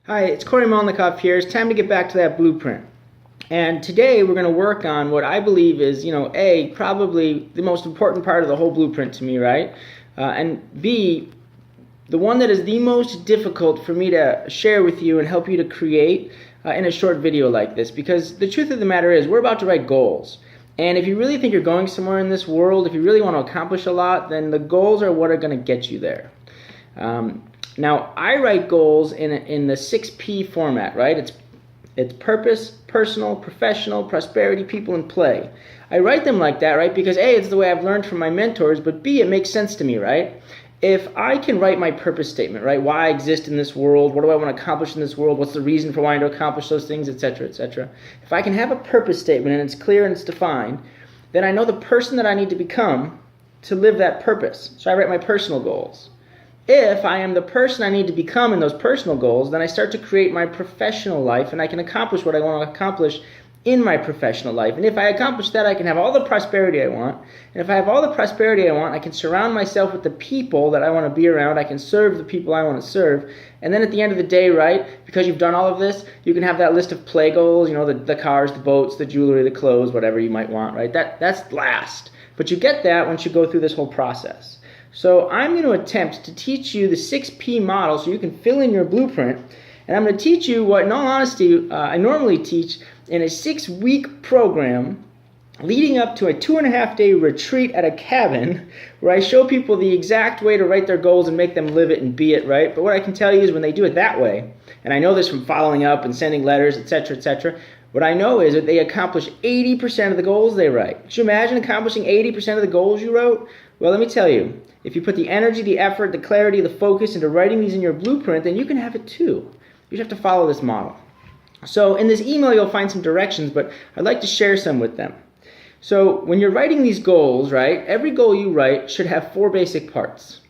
Hi, it's Corey Malnikof here. It's time to get back to that blueprint. And today we're going to work on what I believe is, A, probably the most important part of the whole blueprint to me, right? And B, the one that is the most difficult for me to share with you and help you to create in a short video like this. Because the truth of the matter is we're about to write goals. And if you really think you're going somewhere in this world, if you really want to accomplish a lot, then the goals are what are going to get you there. Now, I write goals in the 6P format, right? It's purpose, personal, professional, prosperity, people, and play. I write them like that, right? Because A, it's the way I've learned from my mentors, but B, it makes sense to me, right? If I can write my purpose statement, right? Why I exist in this world, what do I want to accomplish in this world, what's the reason for wanting to accomplish those things, etc., etc. If I can have a purpose statement and it's clear and it's defined, then I know the person that I need to become to live that purpose. So I write my personal goals. If I am the person I need to become in those personal goals, then I start to create my professional life and I can accomplish what I want to accomplish in my professional life. And if I accomplish that, I can have all the prosperity I want. And if I have all the prosperity I want, I can surround myself with the people that I want to be around. I can serve the people I want to serve. And then at the end of the day, right, because you've done all of this, you can have that list of play goals, the cars, the boats, the jewelry, the clothes, whatever you might want, right? That's last. But you get that once you go through this whole process. So I'm going to attempt to teach you the 6P model so you can fill in your blueprint. And I'm going to teach you what, in all honesty, I normally teach in a 6-week program leading up to a 2.5-day retreat at a cabin where I show people the exact way to write their goals and make them live it and be it, right? But what I can tell you is when they do it that way, and I know this from following up and sending letters, etc., etc., what I know is that they accomplish 80% of the goals they write. Could you imagine accomplishing 80% of the goals you wrote? Well, let me tell you, if you put the energy, the effort, the clarity, the focus into writing these in your blueprint, then you can have it too. You just have to follow this model. So in this email, you'll find some directions, but I'd like to share some with them. So when you're writing these goals, right, every goal you write should have 4 basic parts.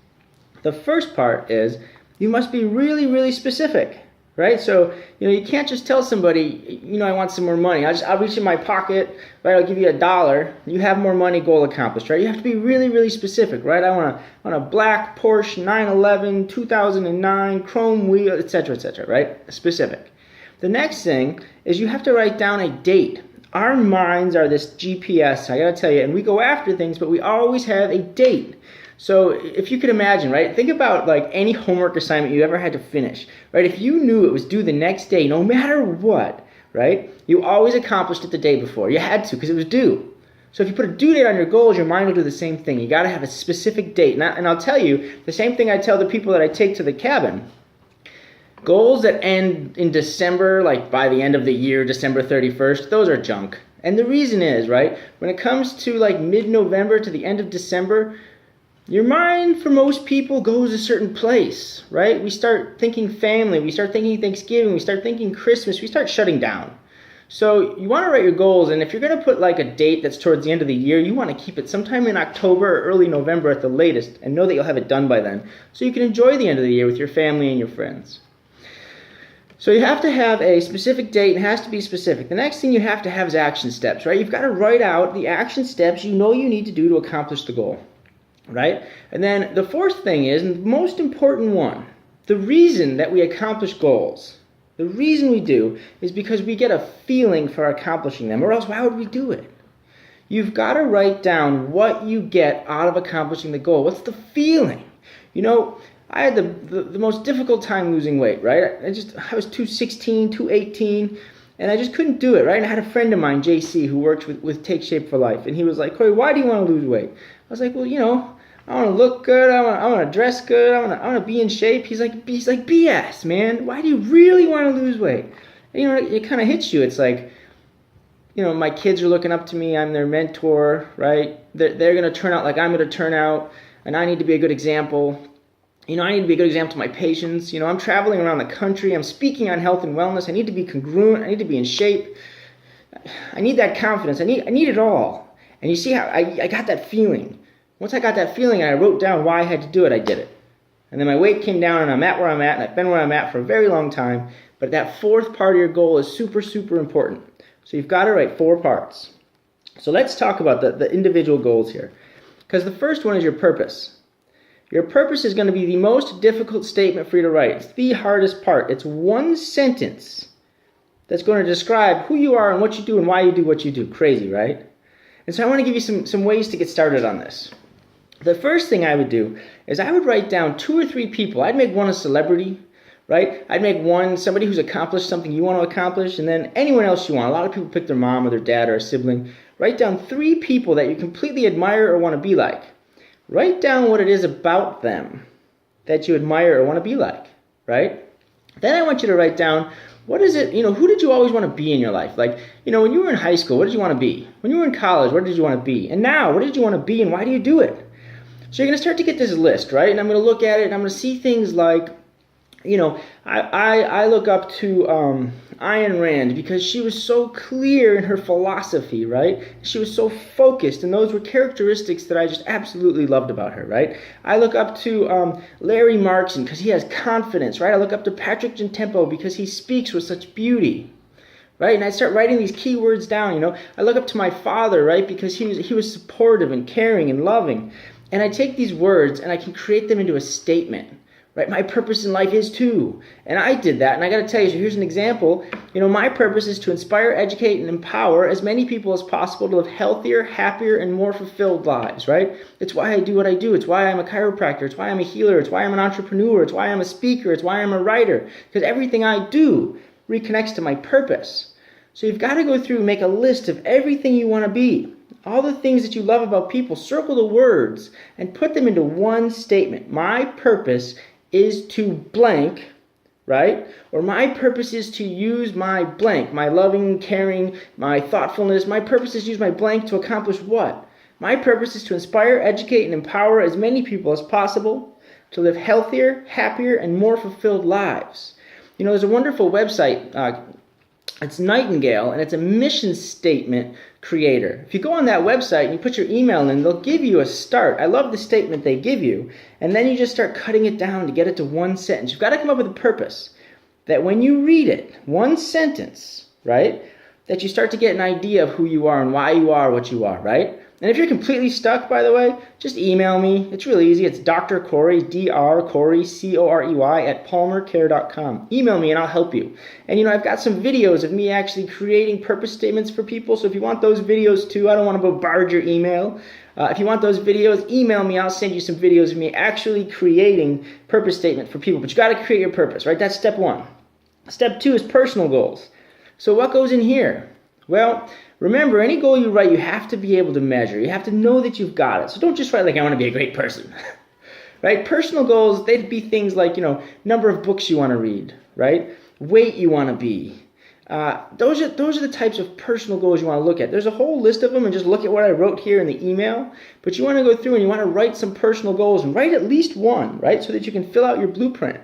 The first part is you must be really, really specific. Right? So, you can't just tell somebody, I want some more money. I'll reach in my pocket, right? I'll give you $1. You have more money, goal accomplished, right? You have to be really, really specific, right? I want a black Porsche 911, 2009, chrome wheel, etc., right? Specific. The next thing is you have to write down a date. Our minds are this GPS, I gotta tell you, and we go after things, but we always have a date. So if you could imagine, right, think about like any homework assignment you ever had to finish, right? If you knew it was due the next day, no matter what, right, you always accomplished it the day before. You had to because it was due. So if you put a due date on your goals, your mind will do the same thing. You got to have a specific date. And I'll tell you, the same thing I tell the people that I take to the cabin. Goals that end in December, like by the end of the year, December 31st, those are junk. And the reason is, right, when it comes to like mid-November to the end of December, your mind, for most people, goes a certain place, right? We start thinking family, we start thinking Thanksgiving, we start thinking Christmas, we start shutting down. So you want to write your goals, and if you're going to put like a date that's towards the end of the year, you want to keep it sometime in October or early November at the latest, and know that you'll have it done by then, so you can enjoy the end of the year with your family and your friends. So you have to have a specific date, and it has to be specific. The next thing you have to have is action steps, right? You've got to write out the action steps you know you need to do to accomplish the goal. Right? And then the fourth thing is, and the most important one, the reason that we accomplish goals, the reason we do is because we get a feeling for accomplishing them, or else why would we do it? You've got to write down what you get out of accomplishing the goal. What's the feeling? I had the most difficult time losing weight, right? I was 216, 218, and I just couldn't do it, right? And I had a friend of mine, JC, who works with Take Shape for Life, and he was like, Corey, why do you want to lose weight? I was like, well, I want to look good. I want to dress good. I want to be in shape. He's like, BS, man. Why do you really want to lose weight? And, it kind of hits you. It's like, my kids are looking up to me. I'm their mentor, right? They're going to turn out like I'm going to turn out, and I need to be a good example. I need to be a good example to my patients. I'm traveling around the country. I'm speaking on health and wellness. I need to be congruent. I need to be in shape. I need that confidence. I need it all. And you see how I got that feeling. Once I got that feeling and I wrote down why I had to do it, I did it. And then my weight came down and I'm at where I'm at, and I've been where I'm at for a very long time. But that fourth part of your goal is super, super important. So you've got to write 4 parts. So let's talk about the individual goals here. Because the first one is your purpose. Your purpose is going to be the most difficult statement for you to write. It's the hardest part. It's one sentence that's going to describe who you are and what you do and why you do what you do. Crazy, right? And so I want to give you some ways to get started on this. The first thing I would do is I would write down 2 or 3 people. I'd make one a celebrity, right? I'd make one somebody who's accomplished something you want to accomplish, and then anyone else you want. A lot of people pick their mom or their dad or a sibling. Write down 3 people that you completely admire or want to be like. Write down what it is about them that you admire or want to be like, right? Then I want you to write down, what is it, who did you always want to be in your life? Like, when you were in high school, what did you want to be? When you were in college, what did you want to be? And now, what did you want to be and why do you do it? So you're going to start to get this list, right? And I'm going to look at it and I'm going to see things like, I look up to Ayn Rand because she was so clear in her philosophy, right? She was so focused, and those were characteristics that I just absolutely loved about her, right? I look up to Larry Markson because he has confidence, right? I look up to Patrick Gentempo because he speaks with such beauty, right? And I start writing these key words down, I look up to my father, right? Because he was supportive and caring and loving. And I take these words and I can create them into a statement. Right, my purpose in life is to, and I did that, and I got to tell you, so here's an example. My purpose is to inspire, educate, and empower as many people as possible to live healthier, happier, and more fulfilled lives, right? It's why I do what I do. It's why I'm a chiropractor. It's why I'm a healer. It's why I'm an entrepreneur. It's why I'm a speaker. It's why I'm a writer, because everything I do reconnects to my purpose. So you've got to go through and make a list of everything you want to be. All the things that you love about people, circle the words, and put them into one statement. My purpose is to blank, right? Or my purpose is to use my blank, my loving, caring, my thoughtfulness. My purpose is to use my blank to accomplish what? My purpose is to inspire, educate, and empower as many people as possible to live healthier, happier, and more fulfilled lives. There's a wonderful website. It's Nightingale, and it's a mission statement creator. If you go on that website and you put your email in, they'll give you a start. I love the statement they give you. And then you just start cutting it down to get it to one sentence. You've got to come up with a purpose that when you read it, one sentence, right, that you start to get an idea of who you are and why you are what you are, right? And if you're completely stuck, by the way, just email me. It's really easy. It's Dr. Corey, Dr. Corey, Corey, at palmercare.com. Email me and I'll help you. And I've got some videos of me actually creating purpose statements for people. So if you want those videos too, I don't want to bombard your email. If you want those videos, email me. I'll send you some videos of me actually creating purpose statement for people. But you got to create your purpose, right? That's step 1. Step 2 is personal goals. So what goes in here? Well, remember, any goal you write, you have to be able to measure. You have to know that you've got it. So don't just write like, I want to be a great person, right? Personal goals, they'd be things like, number of books you want to read, right? Weight you want to be. Those are the types of personal goals you want to look at. There's a whole list of them, and just look at what I wrote here in the email. But you want to go through and you want to write some personal goals, and write at least one, right? So that you can fill out your blueprint.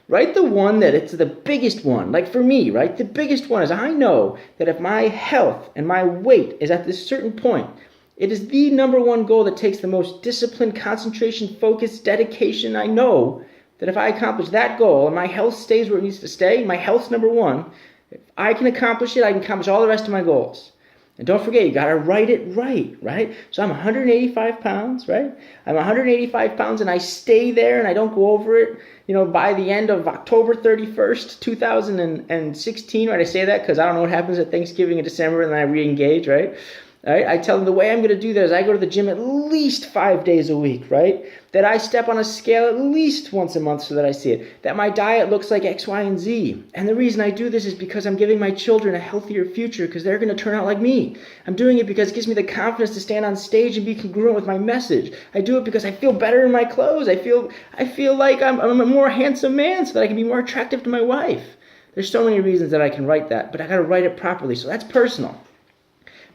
Write the one that it's the biggest one. Like for me, right? The biggest one is I know that if my health and my weight is at this certain point, it is the number one goal that takes the most discipline, concentration, focus, dedication. I know that if I accomplish that goal and my health stays where it needs to stay, my health's number one. If I can accomplish it, I can accomplish all the rest of my goals. And don't forget, you got to write it right? So I'm 185 pounds, right? I'm 185 pounds and I stay there and I don't go over it, by the end of October 31st, 2016, right? I say that because I don't know what happens at Thanksgiving in December and then I re-engage, right? All right? I tell them the way I'm going to do that is I go to the gym at least 5 days a week, right? That I step on a scale at least once a month so that I see it. That my diet looks like X, Y, and Z. And the reason I do this is because I'm giving my children a healthier future because they're going to turn out like me. I'm doing it because it gives me the confidence to stand on stage and be congruent with my message. I do it because I feel better in my clothes. I feel like I'm a more handsome man so that I can be more attractive to my wife. There's so many reasons that I can write that, but I got to write it properly. So that's personal.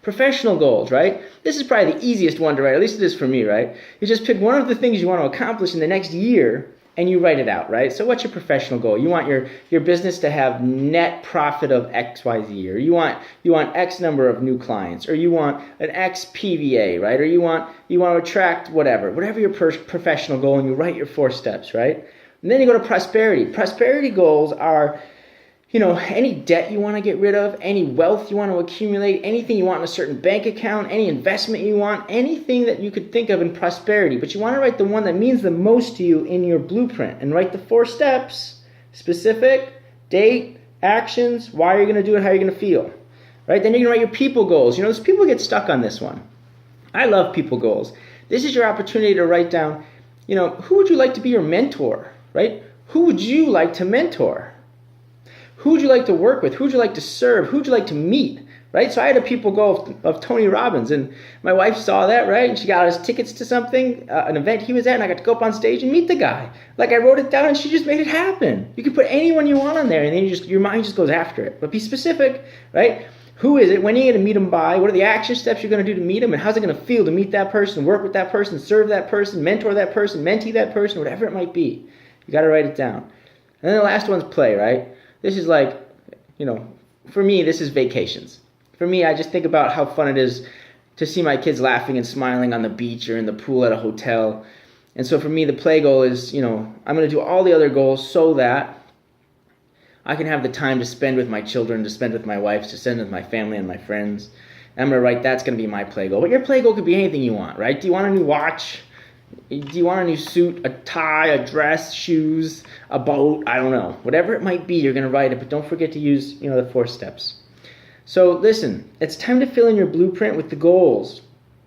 Professional goals, right? This is probably the easiest one to write, at least it is for me, right? You just pick one of the things you want to accomplish in the next year and you write it out, right? So what's your professional goal? You want your business to have net profit of XYZ, or you want X number of new clients, or you want an X PVA, right? Or you want to attract whatever your professional goal, and you write your 4 steps, right? And then you go to prosperity. Prosperity goals are any debt you want to get rid of, any wealth you want to accumulate, anything you want in a certain bank account, any investment you want, anything that you could think of in prosperity. But you want to write the one that means the most to you in your blueprint, and write the 4 steps: specific, date, actions, why you're going to do it, how you're going to feel. Right? Then you're going to write your people goals. Those people get stuck on this one. I love people goals. This is your opportunity to write down, who would you like to be your mentor, right? Who would you like to mentor? Who would you like to work with? Who would you like to serve? Who would you like to meet, right? So I had a people goal of Tony Robbins, and my wife saw that, right? And she got us tickets to something, an event he was at, and I got to go up on stage and meet the guy. Like, I wrote it down, and she just made it happen. You can put anyone you want on there, and then your mind just goes after it. But be specific, right? Who is it? When are you going to meet them by? What are the action steps you're going to do to meet them? And how's it going to feel to meet that person, work with that person, serve that person, mentor that person, mentee that person, whatever it might be. You got to write it down. And then the last one's play, right? This is like, for me, this is vacations. For me, I just think about how fun it is to see my kids laughing and smiling on the beach or in the pool at a hotel. And so for me, the play goal is, I'm going to do all the other goals so that I can have the time to spend with my children, to spend with my wife, to spend with my family and my friends. And I'm going to write, that's going to be my play goal. But your play goal could be anything you want, right? Do you want a new watch? Do you want a new suit, a tie, a dress, shoes, a boat? I don't know. Whatever it might be, you're going to write it. But don't forget to use, the 4 steps. So listen, it's time to fill in your blueprint with the goals.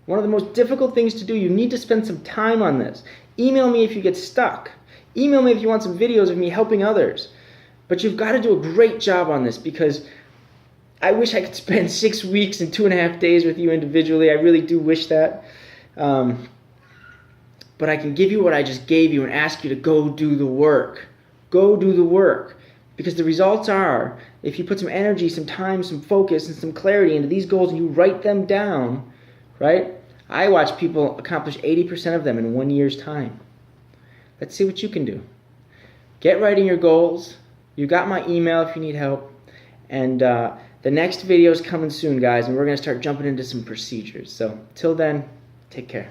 One of the most difficult things to do. You need to spend some time on this. Email me if you get stuck. Email me if you want some videos of me helping others. But you've got to do a great job on this, because I wish I could spend 6 weeks and 2.5 days with you individually. I really do wish that. But I can give you what I just gave you and ask you to go do the work. Go do the work. Because the results are, if you put some energy, some time, some focus, and some clarity into these goals and you write them down, right? I watch people accomplish 80% of them in 1 year's time. Let's see what you can do. Get writing your goals. You got my email if you need help. And the next video is coming soon, guys, and we're going to start jumping into some procedures. So till then, take care.